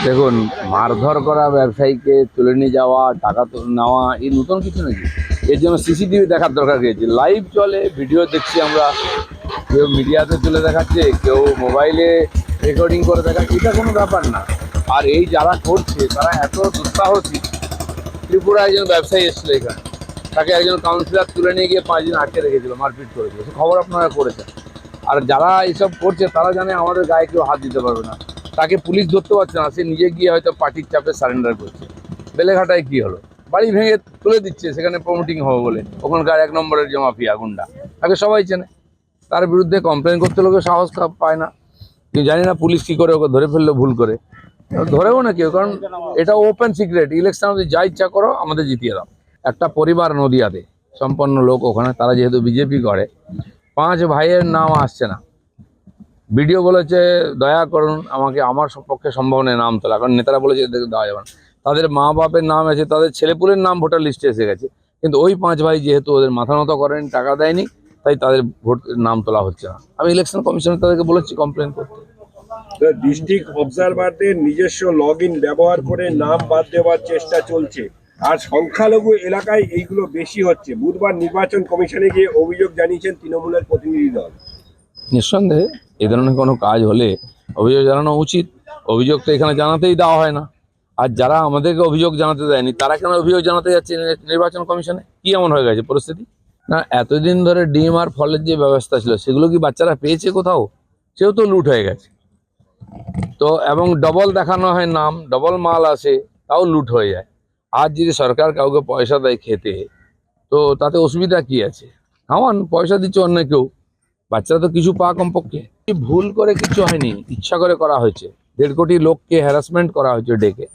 দেখুন, মারধর করা, ব্যবসায়ীকে তুলে নিয়ে যাওয়া, টাকা নেওয়া এই নতুন কিছু নাকি? এর জন্য সিসিটিভি দেখার দরকার রয়েছে। লাইভ চলে, ভিডিও দেখছি আমরা, কেউ মিডিয়াতে তুলে দেখাচ্ছে, কেউ মোবাইলে রেকর্ডিং করে দেখাচ্ছে, এটা কোনো ব্যাপার না। আর এই যারা করছে তারা এত দুঃসাহসী। ত্রিপুরা একজন ব্যবসায়ী এসেছিল এখানে, তাকে একজন কাউন্সিলর তুলে নিয়ে গিয়ে 5 দিন আটকে রেখেছিল, মারপিট করেছিল, সে খবর আপনারা করেছেন। আর যারা এইসব করছে তারা জানে আমাদের গায়ে কেউ হাত দিতে পারবে না। তাকে পুলিশ ধরতে পারছে না, সে নিজে গিয়ে হয়তো পার্টির চাপে সারেন্ডার করছে। বেলেঘাটায় কি হলো, বাড়ি ভেঙে তুলে দিচ্ছে সেখানে প্রমোটিং হবে বলে, ওখানকার 1 নম্বরের যে মাফিয়া গুন্ডা, তাকে সবাই চেনে। তার বিরুদ্ধে কমপ্লেন করতে লোকে সাহস পায় না। কিন্তু জানি না পুলিশ কী করে ওকে ধরে ফেললো ভুল করে, ধরেও না কেউ, কারণ এটা ওপেন সিক্রেট। ইলেকশন যদি যা ইচ্ছা করো আমাদের জিতিয়ে দাও। একটা পরিবার নদিয়াতে সম্পন্ন লোক, ওখানে তারা যেহেতু বিজেপি করে, 5 ভাইয়ের নাম আসছে না। ভিডিও বলেছে দয়া করুন আমাকে, আমার পক্ষে সম্ভব নেই নাম তোলা, কারণ নেতারা বলেছে এদেরকে দেওয়া যাবে না। তাদের মা বাপের নাম আছে, তাদের ছেলেপুলের নাম ভোটার লিস্টে এসে গেছে, কিন্তু ওই 5 ভাই যেহেতু ওদের মাথা নত করেনি, টাকা দেয়নি, তাই তাদের ভোট নাম তোলা হচ্ছে না। আমি ইলেকশন কমিশনে তাদেরকে বলেছি কমপ্লেন করতে। ডিস্ট্রিক্ট অবজারভারদের নিজস্ব লগ ইন ব্যবহার করে নাম বাদ দেওয়ার চেষ্টা চলছে, আর সংখ্যালঘু এলাকায় এইগুলো বেশি হচ্ছে। বুধবার নির্বাচন কমিশনে গিয়ে অভিযোগ জানিয়েছেন তৃণমূলের প্রতিনিধি দল। নিঃসন্দেহে এই ধরনের কোনো কাজ হলে অভিযোগ জানানো উচিত। অভিযোগ তো এখানে জানাতেই দেওয়া হয় না। আর যারা আমাদেরকে অভিযোগ জানাতে দেয়নি তারা কেন অভিযোগ জানাতে যাচ্ছে নির্বাচন কমিশনে? কি এমন হয়ে গেছে পরিস্থিতি? না, এতদিন ধরে ডিম আর ফলের যে ব্যবস্থা ছিল সেগুলো কি বাচ্চারা পেয়েছে কোথাও? সেও তো লুট হয়ে গেছে। তো এবং ডবল দেখানো হয় নাম, ডবল মাল আসে, তাও লুট হয়ে যায়। আজ যদি সরকার কাউকে পয়সা দেয় খেতে, তো তাতে অসুবিধা কি আছে? খাওয়ান, পয়সা দিচ্ছে অন্য কেউ, বাচ্চারা তো কিছু পা কমপক্ষে। ভুল করে কিছু হয়নি, ইচ্ছা করে করা হয়েছে। 1.5 কোটি লোককে হ্যারাসমেন্ট করা হয়েছে ডেকে।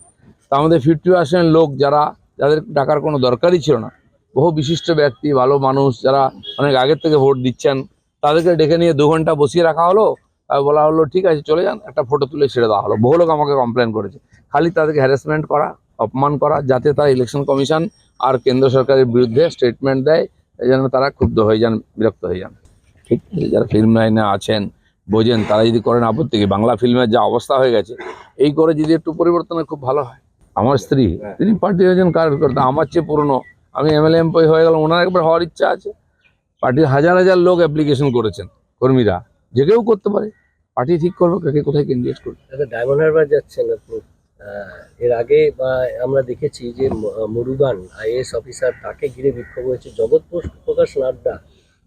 তার মধ্যে 50% লোক যাদের ডাকার কোনো দরকারই ছিল না, বহু বিশিষ্ট ব্যক্তি, ভালো মানুষ, যারা অনেক আগের থেকে ভোট দিচ্ছেন, তাদেরকে ডেকে নিয়ে 2 ঘন্টা বসিয়ে রাখা হলো। আর বলা হলো ঠিক আছে চলে যান, একটা ফটো তুলে ছেড়ে দেওয়া হলো। বহু লোক আমাকে কমপ্লেন করেছে। খালি তাদেরকে হ্যারাসমেন্ট করা, অপমান করা, যাতে তারা ইলেকশন কমিশন আর কেন্দ্র সরকারের বিরুদ্ধে স্টেটমেন্ট দেয়, এই জন্য তারা ক্ষুব্ধ হয়ে যান, বিরক্ত হয়ে যান। ঠিক আছে, যারা ফিল্ম লাইনে আছেন বোঝেন, তারা যদি করেন আপত্তি কি? বাংলা ফিল্মের যা অবস্থা হয়ে গেছে, এই করে যদি একটু পরিবর্তনে খুব ভালো হয়। আমার স্ত্রী, তিনি পার্টি একজন কার্যকর্তা, আমার চেয়ে পুরনো। আমি এমএলএ এমপি হয়ে গেলাম, ওনার একবার হওয়ার ইচ্ছা আছে। পার্টির হাজার হাজার লোক অ্যাপ্লিকেশন করেছেন, কর্মীরা, যে কেউ করতে পারে। পার্টি ঠিক করবে কাকে কোথায় ক্যান্ডিডেট করবে। ডায়মন্ড হারবার যাচ্ছেন আপনি, এর আগে আমরা দেখেছি যে মুরুগান আইএএস অফিসার, তাকে ঘিরে বিক্ষোভ হয়েছে। জগৎ প্রকাশ নাড্ডা,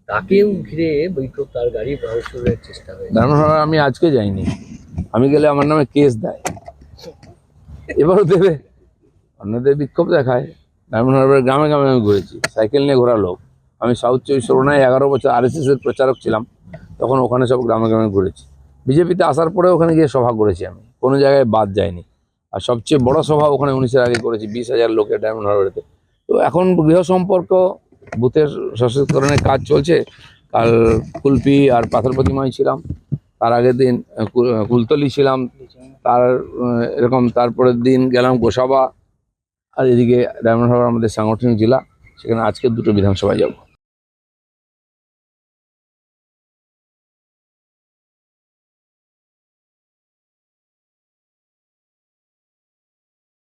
তাকেও ঘিরে বিক্ষোভ, তার গাড়ি ভাঙচুরের চেষ্টা হয়েছে। ডায়মন্ড হারবার আমি আজকে যাইনি, আমি গেলে আমার নামে কেস দেয়, এবারও দেবে। অন্যদের বিক্ষোভ দেখায়। ডায়মন্ড হারবারের গ্রামে গ্রামে আমি ঘুরেছি, সাইকেল নিয়ে ঘোরা লোক। আমি সাউথ 24 11 বছর RSS এর প্রচারক ছিলাম, তখন ওখানে সব গ্রামে গ্রামে ঘুরেছি। বিজেপিতে আসার পরে ওখানে গিয়ে সভা করেছি, আমি কোনো জায়গায় বাদ যাইনি। আর সবচেয়ে বড় সভা ওখানে 19-এর আগে করেছি, 20,000 লোকের ডায়মন্ড হারবারেতে। তো এখন গৃহ সম্পর্ক, বুথের সশস্ত্রকরণের কাজ চলছে। কাল কুলপি আর পাথর প্রতিমায় ছিলাম, তার আগের দিন কুলতলি ছিলাম, এরকম তারপরের দিন গেলাম গোসাবা। আর এদিকে ডায়মন্ড হারবার আমাদের সাংগঠনিক জেলা, সেখানে আজকে 2টো বিধানসভায় যাব।